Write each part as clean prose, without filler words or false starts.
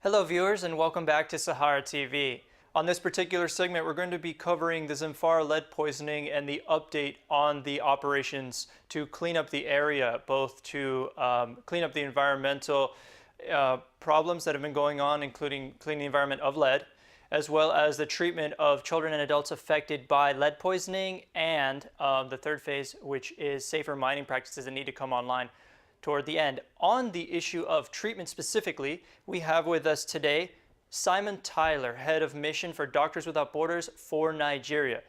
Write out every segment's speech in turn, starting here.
Hello viewers and welcome back to Sahara TV. On this particular segment we're going to be covering the Zamfara lead poisoning and the update on the operations to clean up the area, both to clean up the environmental problems that have been going on, including cleaning the environment of lead, as well as the treatment of children and adults affected by lead poisoning, and the third phase, which is safer mining practices that need to come online toward the end. On the issue of treatment specifically, we have with us today Simon Tyler, Head of Mission for Doctors Without Borders for Nigeria.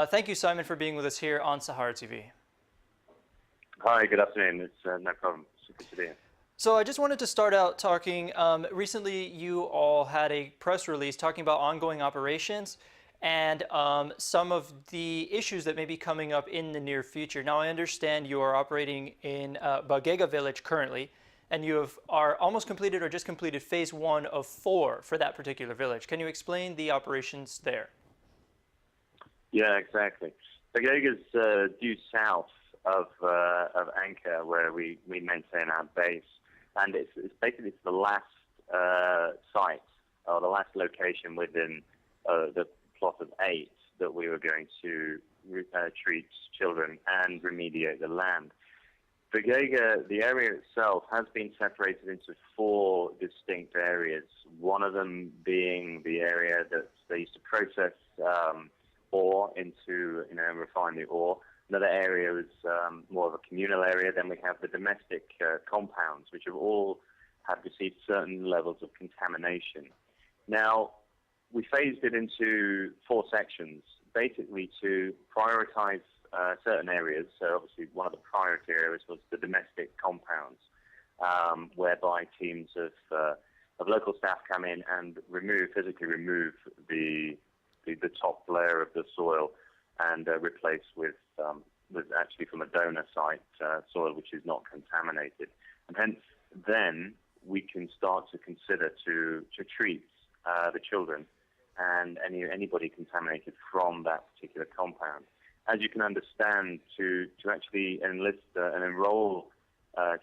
Thank you, Simon, for being with us here on Sahara TV. Hi, good afternoon. It's no problem. It's good to be here. So I just wanted to start out talking, recently you all had a press release talking about ongoing operations and some of the issues that may be coming up in the near future. Now, I understand you are operating in Bagega village currently, and you are almost completed or just completed phase 1 of 4 for that particular village. Can you explain the operations there? Yeah, exactly. Bagega's due south of Anchor, where we maintain our base, and it's basically the last site or the last location within the plot of 8 that we were going to treat children and remediate the land. Bagega, the area itself, has been separated into 4 distinct areas, one of them being the area that they used to process ore into, and refine the ore. Another area is more of a communal area. Then we have the domestic compounds, which have received certain levels of contamination. Now, we phased it into 4 sections, basically to prioritize certain areas. So obviously one of the priority areas was the domestic compounds, whereby teams of local staff come in and physically remove the top layer of the soil and replace with actually from a donor site soil which is not contaminated. And hence then we can start to consider to treat the children and anybody contaminated from that particular compound. As you can understand, to actually enlist and enroll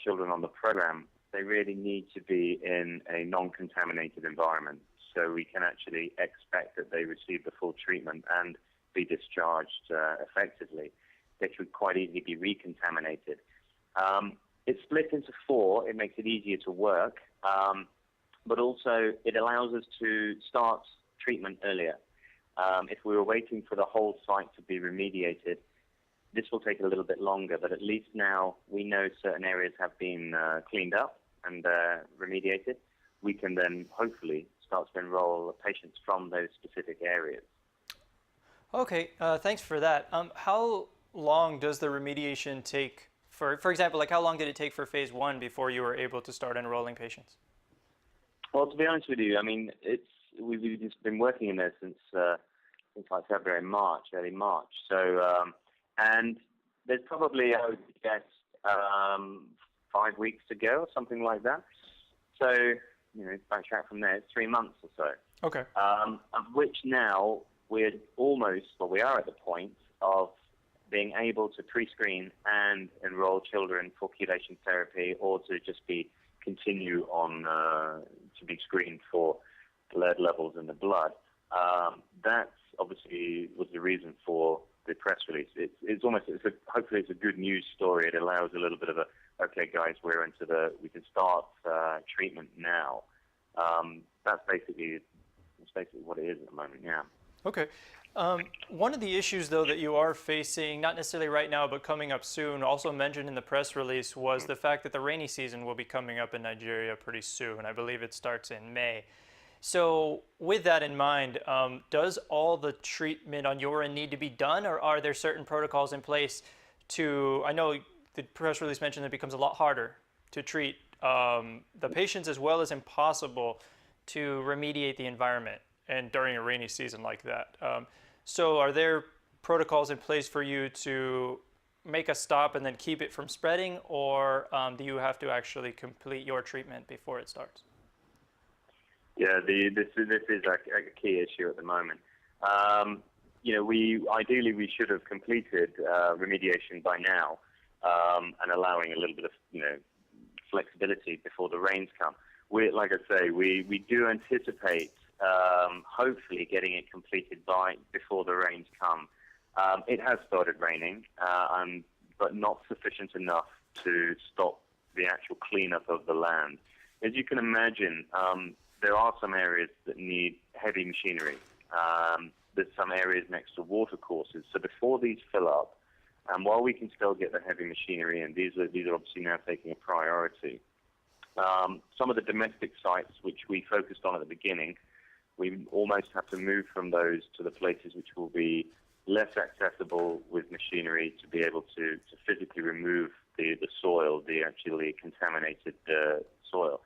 children on the program, they really need to be in a non-contaminated environment, so we can actually expect that they receive the full treatment and be discharged effectively. They could quite easily be recontaminated. It's split into 4. It makes it easier to work, but also it allows us to start treatment earlier. If we were waiting for the whole site to be remediated, this will take a little bit longer, but at least now we know certain areas have been cleaned up and remediated. We can then hopefully start to enroll patients from those specific areas. Okay, thanks for that. How long does the remediation take? For example, like how long did it take for phase 1 before you were able to start enrolling patients? Well, to be honest with you, I mean, we've just been working in there since like February, early March. So, and there's probably, I would guess, 5 weeks to go or something like that. So, backtrack from there, it's 3 months or so. Okay. Of which now we are at the point of being able to pre-screen and enroll children for chelation therapy, or to just continue on to be screened for lead levels in the blood. That obviously was the reason for the press release. Hopefully it's a good news story. It allows a little bit of okay guys, we can start treatment now. That's basically what it is at the moment, yeah. Okay. One of the issues, though, that you are facing, not necessarily right now, but coming up soon, also mentioned in the press release, was the fact that the rainy season will be coming up in Nigeria pretty soon. I believe it starts in May. So with that in mind, does all the treatment on your end need to be done, or are there certain protocols in place I know the press release mentioned it becomes a lot harder to treat the patients, as well as impossible to remediate the environment and during a rainy season like that. So are there protocols in place for you to make a stop and then keep it from spreading, or do you have to actually complete your treatment before it starts? Yeah, this is a key issue at the moment. Ideally we should have completed remediation by now, and allowing a little bit of flexibility before the rains come. like I say, we do anticipate hopefully getting it completed before the rains come. It has started raining, but not sufficient enough to stop the actual cleanup of the land. As you can imagine, there are some areas that need heavy machinery. There's some areas next to water courses. So before these fill up, and while we can still get the heavy machinery in, these are obviously now taking a priority. Some of the domestic sites which we focused on at the beginning, we almost have to move from those to the places which will be less accessible with machinery to be able to physically remove the soil, the actually contaminated soil.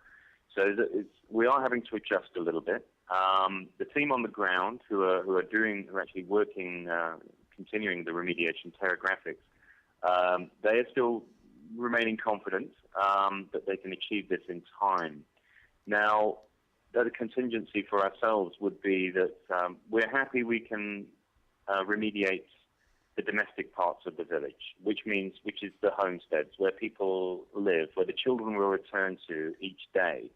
So we are having to adjust a little bit. The team on the ground who are actually working, continuing the remediation pterographics, they are still remaining confident that they can achieve this in time. Now, the contingency for ourselves would be that we're happy we can remediate the domestic parts of the village, which is the homesteads where people live, where the children will return to each day.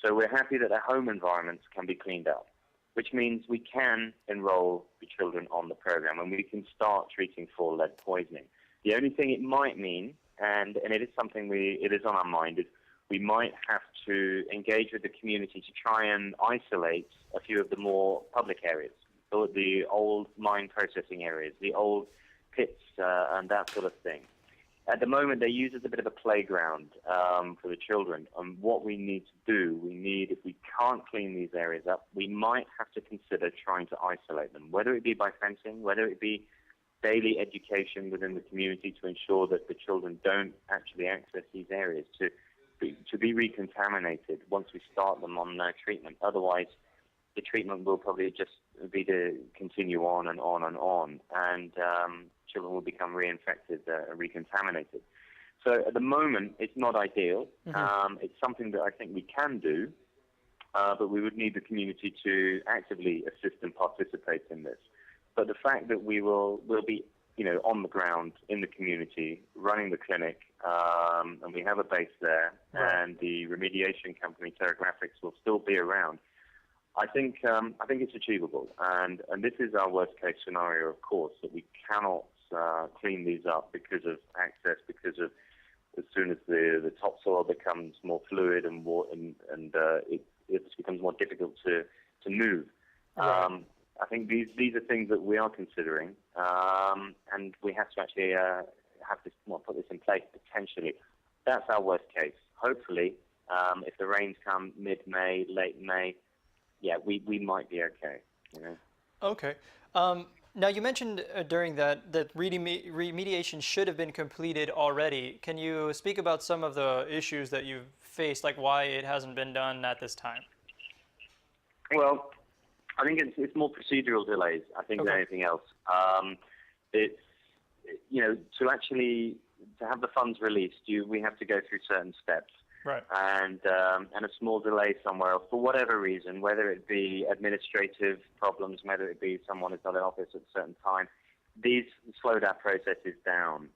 So we're happy that their home environments can be cleaned up, which means we can enroll the children on the program and we can start treating for lead poisoning. The only thing it might mean, and it is something it is on our mind, is we might have to engage with the community to try and isolate a few of the more public areas, the old mine processing areas, the old pits, and that sort of thing. At the moment, they're used as a bit of a playground for the children. And what we need to do, if we can't clean these areas up, we might have to consider trying to isolate them, whether it be by fencing, whether it be daily education within the community to ensure that the children don't actually access these areas, to be recontaminated once we start them on treatment. Otherwise, the treatment will probably just be to continue on and on and on, and children will become reinfected, recontaminated. So at the moment, it's not ideal. Mm-hmm. It's something that I think we can do, but we would need the community to actively assist and participate in this. But the fact that we'll be, on the ground in the community, running the clinic, and we have a base there, right, and the remediation company, Terragraphics, will still be around. I think it's achievable, and this is our worst case scenario, of course, that we cannot clean these up because of access, because of as soon as the topsoil becomes more fluid and it becomes more difficult to move. Right. I think these are things that we are considering, and we have to actually put this in place potentially. That's our worst case. Hopefully, if the rains come mid-May, late May, yeah, we might be okay. Okay. Now, you mentioned during that remediation should have been completed already. Can you speak about some of the issues that you've faced, like why it hasn't been done at this time? Well, I think it's more procedural delays, I think, than anything else. It's, to have the funds released, we have to go through certain steps. Right. And a small delay somewhere else, for whatever reason, whether it be administrative problems, whether it be someone is not in office at a certain time, these slow that processes down.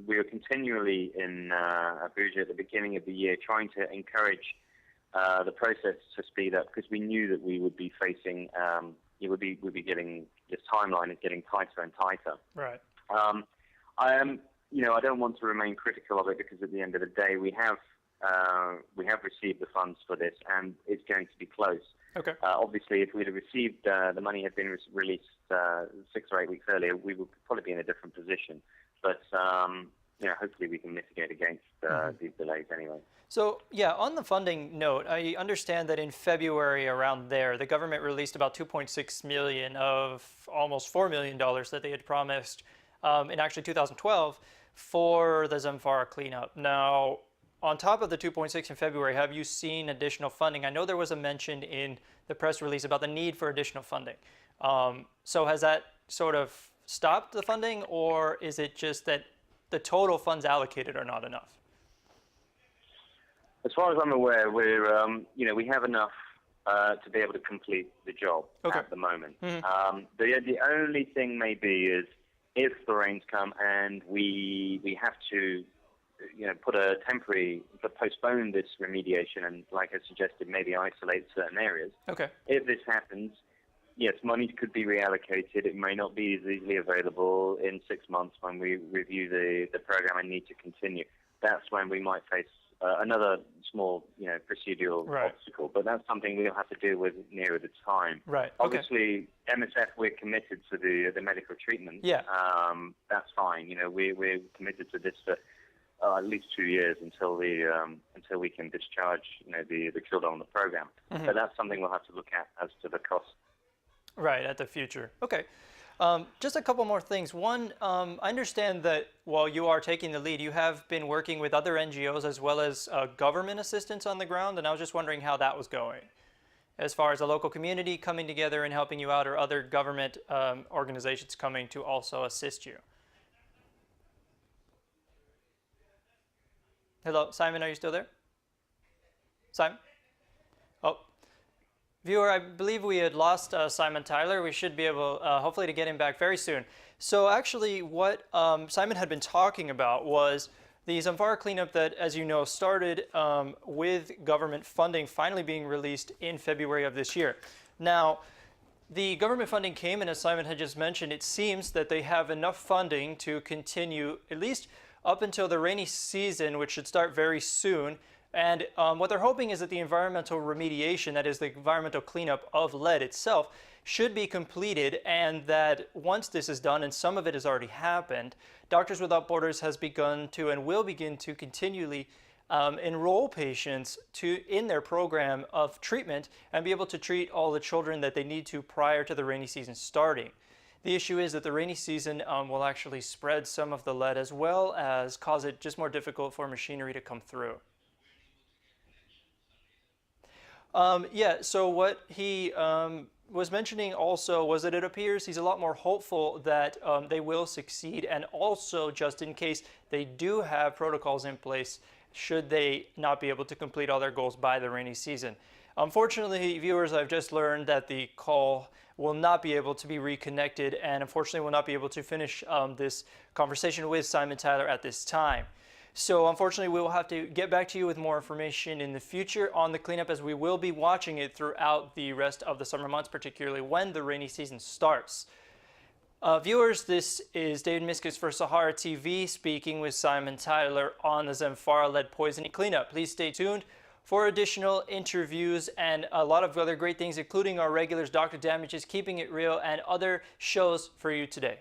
We were continually in Abuja at the beginning of the year trying to encourage the process to speed up, because we knew that we would be facing, we'd be getting, this timeline is getting tighter and tighter. Right. I don't want to remain critical of it, because at the end of the day, we have received the funds for this, and it's going to be close. Okay. Obviously, if we'd have received the money had been released 6 or 8 weeks earlier, we would probably be in a different position. But hopefully we can mitigate against these delays anyway. So, yeah, on the funding note, I understand that in February around there, the government released about $2.6 million of almost $4 million that they had promised in actually 2012 for the Zamfara cleanup. Now, on top of the 2.6 in February, have you seen additional funding? I know there was a mention in the press release about the need for additional funding. So has that sort of stopped the funding, or is it just that the total funds allocated are not enough? As far as I'm aware, we have enough to be able to complete the job at the moment. Mm-hmm. The only thing maybe is if the rains come and we have to put a temporary, but postpone this remediation and, like I suggested, maybe isolate certain areas. Okay. If this happens, yes, money could be reallocated. It may not be as easily available in 6 months when we review the program and need to continue. That's when we might face another small, procedural obstacle. But that's something we'll have to deal with nearer the time. Right. Okay. Obviously, MSF, we're committed to the medical treatment. Yeah. That's fine. We're committed to this for at least 2 years until we can discharge, the children on the program. Mm-hmm. But that's something we'll have to look at as to the cost. Right, at the future. Okay. Just a couple more things. One, I understand that while you are taking the lead, you have been working with other NGOs as well as government assistance on the ground, and I was just wondering how that was going, as far as a local community coming together and helping you out, or other government organizations coming to also assist you. Hello, Simon, are you still there? Simon? Oh. Viewer, I believe we had lost Simon Tyler. We should be able, hopefully, to get him back very soon. So actually, what Simon had been talking about was the Zamfara cleanup that, as you know, started with government funding finally being released in February of this year. Now, the government funding came, and as Simon had just mentioned, it seems that they have enough funding to continue at least up until the rainy season, which should start very soon. And what they're hoping is that the environmental remediation, that is the environmental cleanup of lead itself, should be completed, and that once this is done, and some of it has already happened, Doctors Without Borders has begun to and will begin to continually enroll patients in their program of treatment and be able to treat all the children that they need to prior to the rainy season starting. The issue is that the rainy season will actually spread some of the lead, as well as cause it just more difficult for machinery to come through. Yeah, so what he was mentioning also was that it appears he's a lot more hopeful that they will succeed, and also, just in case, they do have protocols in place should they not be able to complete all their goals by the rainy season. Unfortunately, viewers, I've just learned that the call will not be able to be reconnected, and unfortunately will not be able to finish this conversation with Simon Tyler at this time. So unfortunately, we will have to get back to you with more information in the future on the cleanup, as we will be watching it throughout the rest of the summer months, particularly when the rainy season starts. Viewers, this is David Miskus for Sahara TV, speaking with Simon Tyler on the Zamfara lead poisoning cleanup. Please stay tuned for additional interviews and a lot of other great things, including our regulars, Dr. Damages, Keeping It Real, and other shows for you today.